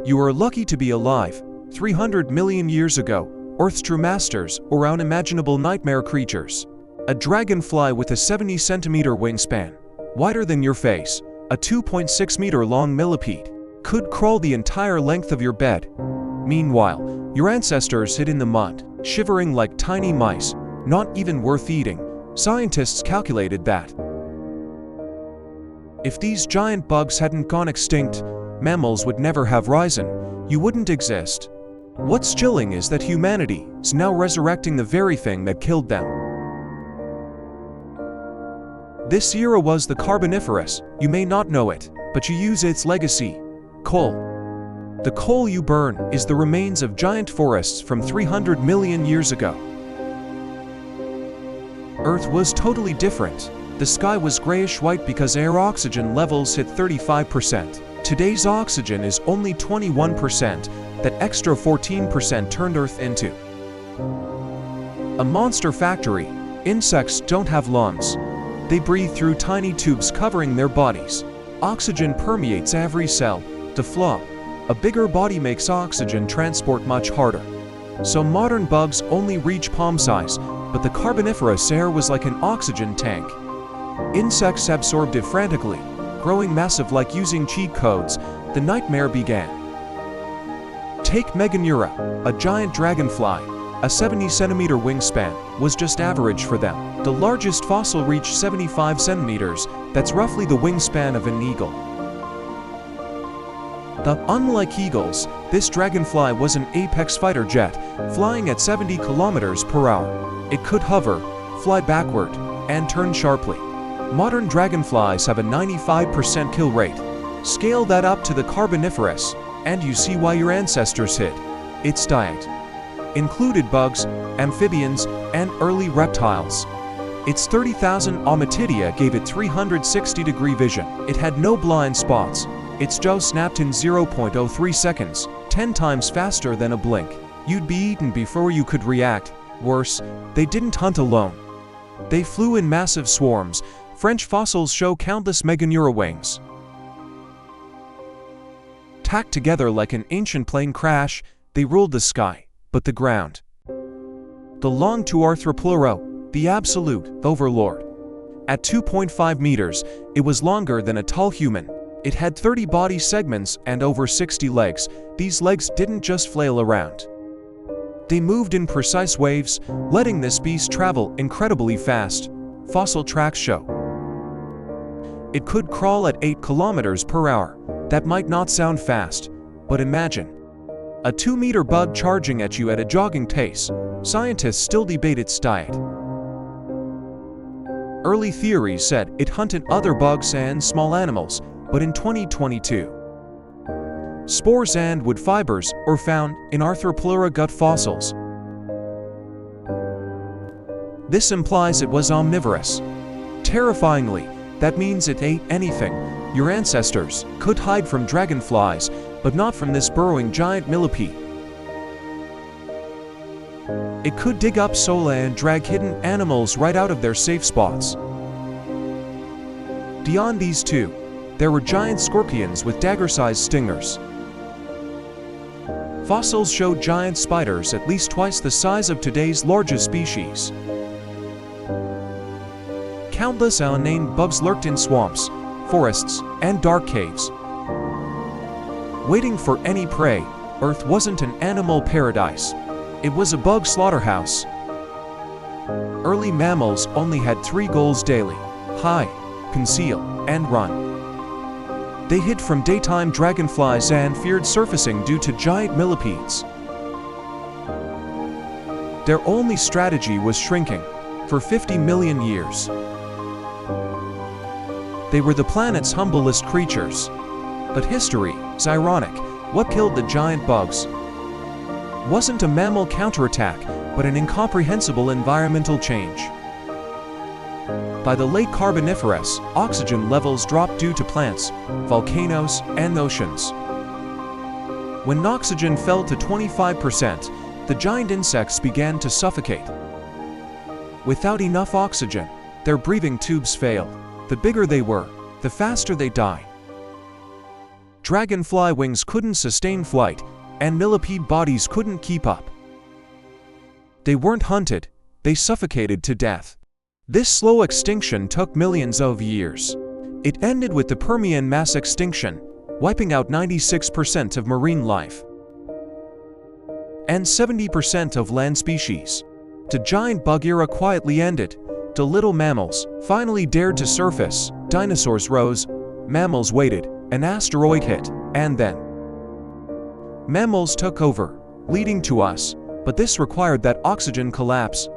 You are lucky to be alive. 300 million years ago, Earth's true masters or unimaginable nightmare creatures. A dragonfly with a 70-centimeter wingspan, wider than your face, a 2.6-meter-long millipede, could crawl the entire length of your bed. Meanwhile, your ancestors hid in the mud, shivering like tiny mice, not even worth eating. Scientists calculated that if these giant bugs hadn't gone extinct, mammals would never have risen. You wouldn't exist. What's chilling is that humanity is now resurrecting the very thing that killed them. This era was the Carboniferous. You may not know it, but you use its legacy: coal. The coal you burn is the remains of giant forests from 300 million years ago. Earth was totally different. The sky was grayish-white because air oxygen levels hit 35%. Today's oxygen is only 21%. That extra 14% turned Earth into a monster factory. Insects don't have lungs. They breathe through tiny tubes covering their bodies. Oxygen permeates every cell. To fly, a bigger body makes oxygen transport much harder. So modern bugs only reach palm size, but the Carboniferous air was like an oxygen tank. Insects absorbed it frantically, growing massive like using cheat codes. The nightmare began. Take Meganura, a giant dragonfly. A 70-centimeter wingspan was just average for them. The largest fossil reached 75 centimeters. That's roughly the wingspan of an eagle. Unlike eagles, this dragonfly was an apex fighter jet, flying at 70 kilometers per hour. It could hover, fly backward, and turn sharply. Modern dragonflies have a 95% kill rate. Scale that up to the Carboniferous, and you see why your ancestors hid. Its diet included bugs, amphibians, and early reptiles. Its 30,000 ommatidia gave it 360-degree vision. It had no blind spots. Its jaw snapped in 0.03 seconds, 10 times faster than a blink. You'd be eaten before you could react. Worse, they didn't hunt alone. They flew in massive swarms. French fossils show countless Meganura wings tacked together like an ancient plane crash. They ruled the sky, but the ground belonged to Arthropluro, the absolute overlord. At 2.5 meters, it was longer than a tall human. It had 30 body segments and over 60 legs. These legs didn't just flail around. They moved in precise waves, letting this beast travel incredibly fast. Fossil tracks show it could crawl at 8 kilometers per hour. That might not sound fast, but imagine a 2-meter bug charging at you at a jogging pace. Scientists still debate its diet. Early theories said it hunted other bugs and small animals, but in 2022, spores and wood fibers are found in Arthroplura gut fossils. This implies it was omnivorous. Terrifyingly, that means it ate anything. Your ancestors could hide from dragonflies, but not from this burrowing giant millipede. It could dig up soil and drag hidden animals right out of their safe spots. Beyond these two, there were giant scorpions with dagger-sized stingers. Fossils showed giant spiders at least twice the size of today's largest species. Countless unnamed bugs lurked in swamps, forests, and dark caves. Waiting for any prey, Earth wasn't an animal paradise. It was a bug slaughterhouse. Early mammals only had 3 goals daily: hide, conceal, and run. They hid from daytime dragonflies and feared surfacing due to giant millipedes. Their only strategy was shrinking. For 50 million years, they were the planet's humblest creatures. But history is ironic. What killed the giant bugs wasn't a mammal counterattack, but an incomprehensible environmental change. By the late Carboniferous, oxygen levels dropped due to plants, volcanoes, and oceans. When oxygen fell to 25%, the giant insects began to suffocate. Without enough oxygen, their breathing tubes failed. The bigger they were, the faster they died. Dragonfly wings couldn't sustain flight, and millipede bodies couldn't keep up. They weren't hunted, they suffocated to death. This slow extinction took millions of years. It ended with the Permian mass extinction, wiping out 96% of marine life and 70% of land species. The giant bug era quietly ended. The little mammals finally dared to surface. Dinosaurs rose, mammals waited, an asteroid hit, and then mammals took over, leading to us, but this required that oxygen collapse.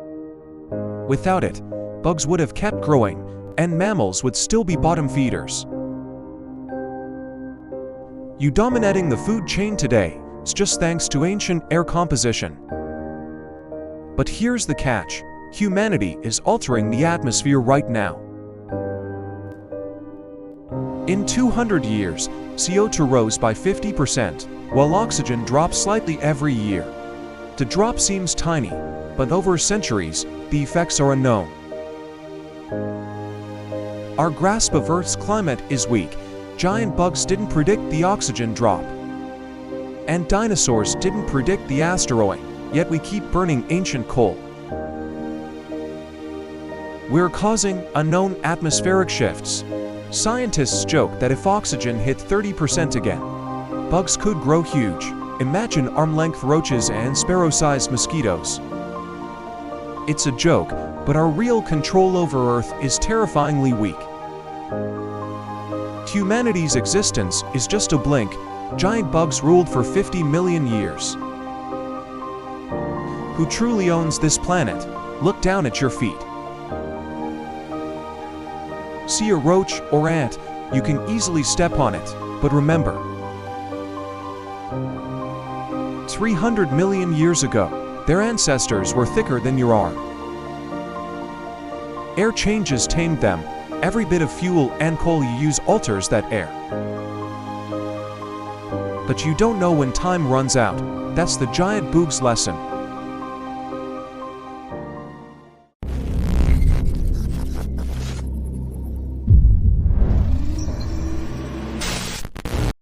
Without it, bugs would have kept growing, and mammals would still be bottom feeders. You dominating the food chain today is just thanks to ancient air composition. But here's the catch: humanity is altering the atmosphere right now. In 200 years, CO2 rose by 50%, while oxygen drops slightly every year. The drop seems tiny, but over centuries, the effects are unknown. Our grasp of Earth's climate is weak. Giant bugs didn't predict the oxygen drop, and dinosaurs didn't predict the asteroid, yet we keep burning ancient coal. We're causing unknown atmospheric shifts. Scientists joke that if oxygen hit 30% again, bugs could grow huge. Imagine arm-length roaches and sparrow-sized mosquitoes. It's a joke, but our real control over Earth is terrifyingly weak. Humanity's existence is just a blink. Giant bugs ruled for 50 million years. Who truly owns this planet? Look down at your feet. See a roach or ant, you can easily step on it, but remember, 300 million years ago, their ancestors were thicker than your arm. Air changes tamed them. Every bit of fuel and coal you use alters that air. But you don't know when time runs out. That's the giant boog's lesson.